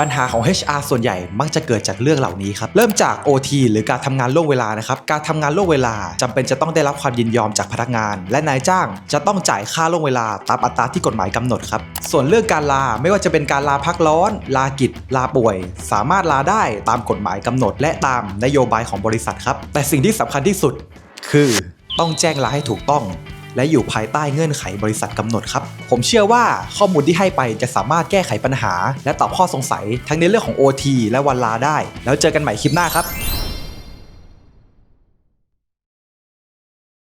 ปัญหาของ HR ส่วนใหญ่มักจะเกิดจากเรื่องเหล่านี้ครับเริ่มจาก OT หรือการทำงานล่วงเวลานะครับการทำงานล่วงเวลาจำเป็นจะต้องได้รับความยินยอมจากพนักงานและนายจ้างจะต้องจ่ายค่าล่วงเวลาตามอัตราที่กฎหมายกำหนดครับส่วนเรื่องการลาไม่ว่าจะเป็นการลาพักร้อนลากิจลาป่วยสามารถลาได้ตามกฎหมายกำหนดและตามนโยบายของบริษัทครับแต่สิ่งที่สำคัญที่สุดคือต้องแจ้งลาให้ถูกต้องและอยู่ภายใต้เงื่อนไขบริษัทกำหนดครับผมเชื่อว่าข้อมูลที่ให้ไปจะสามารถแก้ไขปัญหาและตอบข้อสงสัยทั้งในเรื่องของ OT และวันลาได้แล้วเจอกันใหม่คลิปหน้าครับ